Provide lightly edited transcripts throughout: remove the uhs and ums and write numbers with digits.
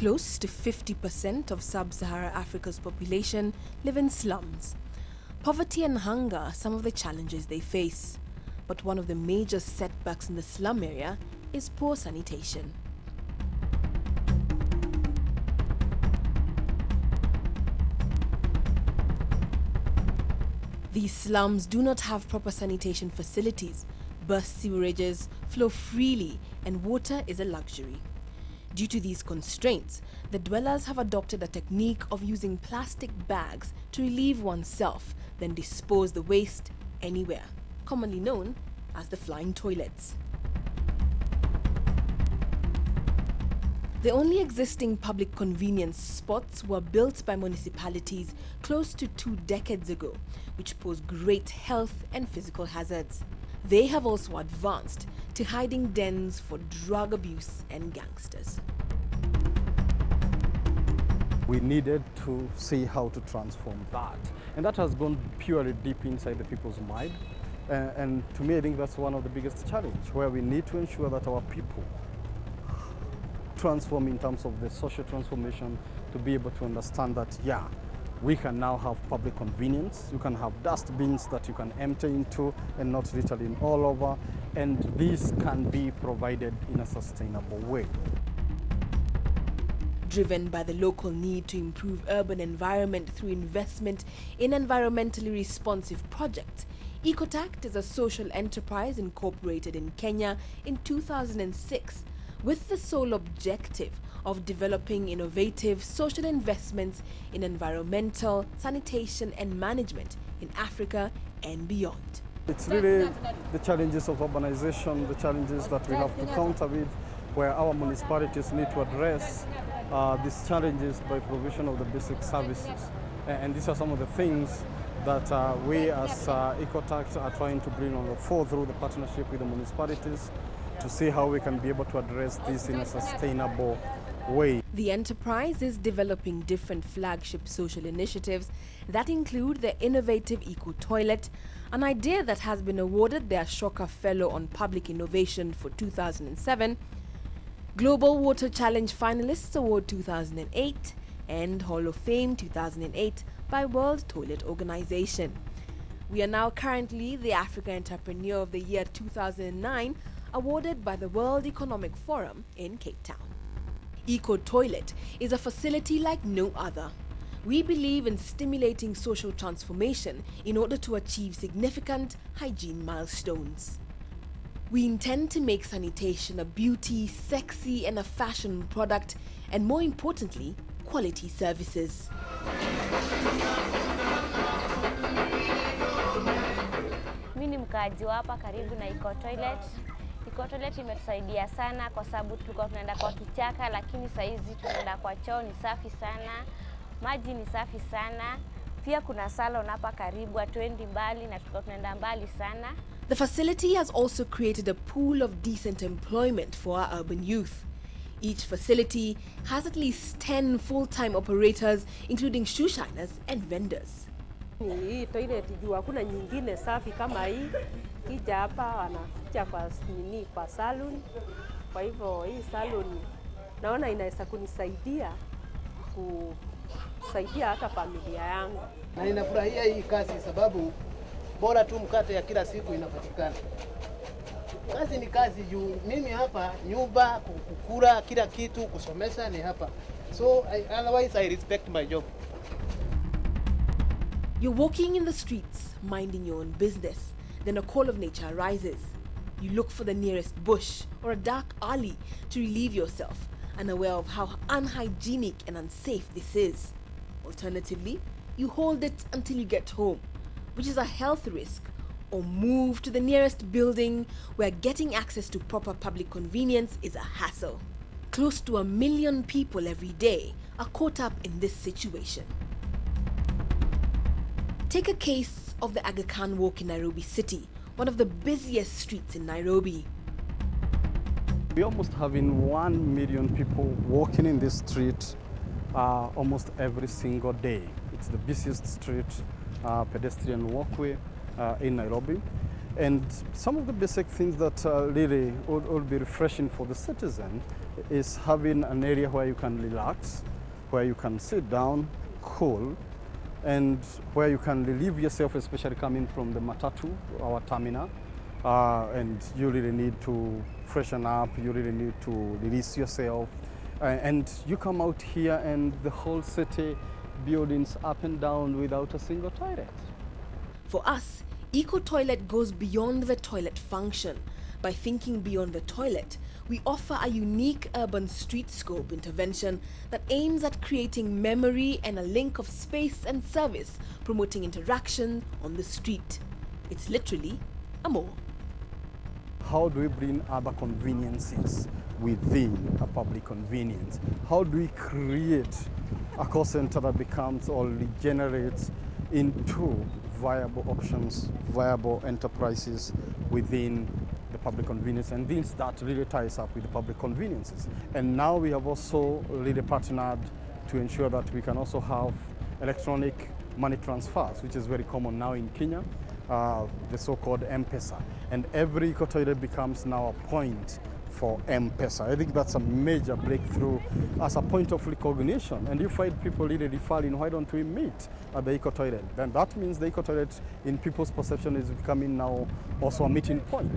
Close to 50% of sub-Saharan Africa's population live in slums. Poverty and hunger are some of the challenges they face. But one of the major setbacks in the slum area is poor sanitation. These slums do not have proper sanitation facilities, burst sewerages, flow freely, and water is a luxury. Due to these constraints, the dwellers have adopted a technique of using plastic bags to relieve oneself, then dispose the waste anywhere, commonly known as the flying toilets. The only existing public convenience spots were built by municipalities close to 2 decades ago, which pose great health and physical hazards. They have also advanced to hiding dens for drug abuse and gangsters. We needed to see how to transform that. And that has gone purely deep inside the people's mind. And to me, I think that's one of the biggest challenges, where we need to ensure that our people transform in terms of the social transformation, to be able to understand that, yeah, we can now have public convenience. You can have dust bins that you can empty into and not littering all over. And this can be provided in a sustainable way. Driven by the local need to improve urban environment through investment in environmentally responsive projects, IkoToilet is a social enterprise incorporated in Kenya in 2006 with the sole objective of developing innovative social investments in environmental, sanitation and management in Africa and beyond. It's really the challenges of urbanization, the challenges that we have to counter with, where our municipalities need to address these challenges by provision of the basic services. And these are some of the things that we as IkoToilet are trying to bring on the fore through the partnership with the municipalities to see how we can be able to address this in a sustainable way. The enterprise is developing different flagship social initiatives that include the innovative IkoToilet, an idea that has been awarded the Ashoka Fellow on Public Innovation for 2007, Global Water Challenge Finalists Award 2008, and Hall of Fame 2008 by World Toilet Organization. We are now currently the Africa Entrepreneur of the Year 2009, awarded by the World Economic Forum in Cape Town. IkoToilet is a facility like no other. We believe in stimulating social transformation in order to achieve significant hygiene milestones. We intend to make sanitation a beauty, sexy and a fashion product, and more importantly, quality services. Mimi ni mkaaji wa hapa karibu na IkoToilet. IkoToilet imetusaidia sana kwa sababu tulikuwa tunaenda kwa kichaka, lakini saa hizi tunaenda kwa choo, ni safi sana. Maji ni safi sana. Pia kuna salon hapa karibu, hatuendi mbali na tulikuwa tunaenda mbali sana. The facility has also created a pool of decent employment for our urban youth. Each facility has at least 10 full-time operators, including shoe shiners and vendors. Hii toilet juu hakuna nyingine safi kama hii. Kija hapa wanakuja kwa salon. Kwa hivyo hii salon naona inaweza kunisaidia kusaidia hata familia yangu. Na ninafurahia hii kazi sababu bora tu mkate ya kila siku inapatikana. Kazi ni kazi juu mimi hapa nyumba, kukula, kila kitu, kusomesha ni hapa. So otherwise I respect my job. You're walking in the streets, minding your own business. Then a call of nature arises. You look for the nearest bush or a dark alley to relieve yourself, unaware of how unhygienic and unsafe this is. Alternatively, you hold it until you get home, which is a health risk, or move to the nearest building where getting access to proper public convenience is a hassle. Close to 1 million people every day are caught up in this situation. Take a case of the Aga Khan Walk in Nairobi City, one of the busiest streets in Nairobi. We're almost having 1 million people walking in this street almost every single day. It's the busiest street, pedestrian walkway in Nairobi. And some of the basic things that really would be refreshing for the citizen is having an area where you can relax, where you can sit down, cool, and where you can relieve yourself, especially coming from the matatu, our terminal. And you really need to freshen up, you really need to release yourself. And you come out here and the whole city buildings up and down without a single toilet. For us, IkoToilet goes beyond the toilet function. By thinking beyond the toilet, we offer a unique urban streetscope intervention that aims at creating memory and a link of space and service, promoting interaction on the street. It's literally a mall. How do we bring other conveniences within a public convenience? How do we create a call center that becomes or regenerates into viable options, viable enterprises within the public convenience, and things that really ties up with the public conveniences? And now we have also really partnered to ensure that we can also have electronic money transfers, which is very common now in Kenya, the so-called M-Pesa. And every IkoToilet becomes now a point for M-Pesa. I think that's a major breakthrough as a point of recognition. And you find people really referring, why don't we meet at the IkoToilet? Then that means the IkoToilet in people's perception is becoming now also a meeting point.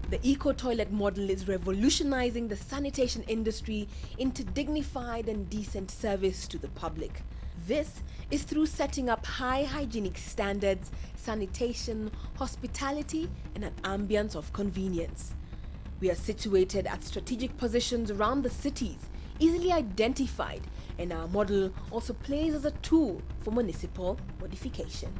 The IkoToilet model is revolutionizing the sanitation industry into dignified and decent service to the public. This is through setting up high hygienic standards, sanitation, hospitality, and an ambience of convenience. We are situated at strategic positions around the cities, easily identified, and our model also plays as a tool for municipal modification.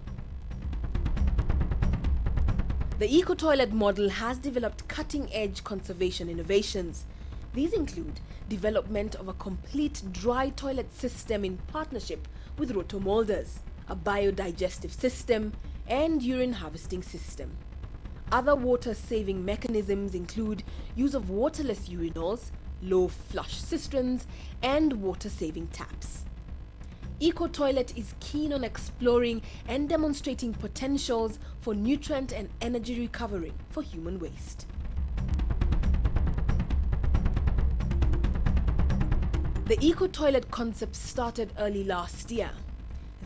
The IkoToilet model has developed cutting-edge conservation innovations. These include development of a complete dry toilet system in partnership with rotomolders, a biodigestive system, and urine harvesting system. Other water-saving mechanisms include use of waterless urinals, low flush cisterns, and water-saving taps. IkoToilet is keen on exploring and demonstrating potentials for nutrient and energy recovery for human waste. The IkoToilet concept started early last year.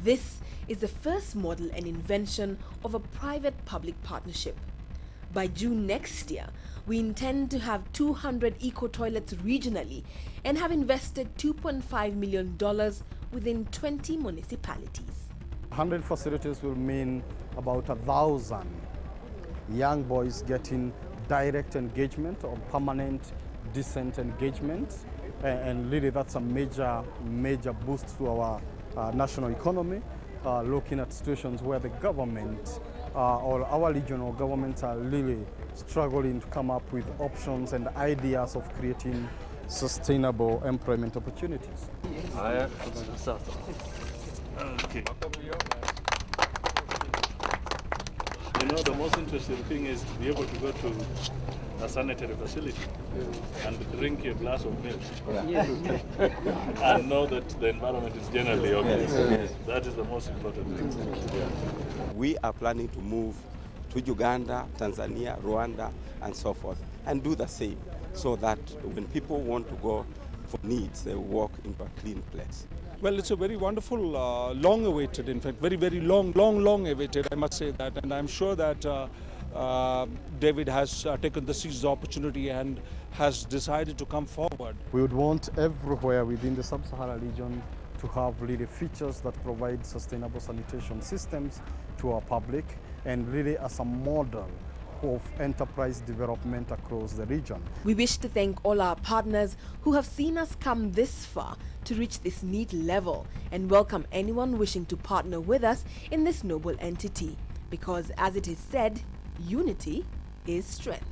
This is the first model and invention of a private-public partnership. By June next year, we intend to have 200 IkoToilets regionally and have invested $2.5 million within 20 municipalities. 100 facilities will mean about 1,000 young boys getting direct engagement or permanent, decent engagement. And really that's a major boost to our national economy, looking at situations where the government or our regional governments are really struggling to come up with options and ideas of creating sustainable employment opportunities. Okay. You know, the most interesting thing is to be able to go to a sanitary facility and drink a glass of milk and know that the environment is generally okay. That is the most important thing. We are planning to move to Uganda, Tanzania, Rwanda, and so forth, and do the same, so that when people want to go for needs, they walk into a clean place. Well, it's a very wonderful, long-awaited, in fact, very long-awaited, I must say that. And I'm sure that David has taken the seized opportunity and has decided to come forward. We would want everywhere within the sub-Saharan region to have really features that provide sustainable sanitation systems to our public, and really as a model of enterprise development across the region. We wish to thank all our partners who have seen us come this far to reach this neat level, and welcome anyone wishing to partner with us in this noble entity. Because as it is said, unity is strength.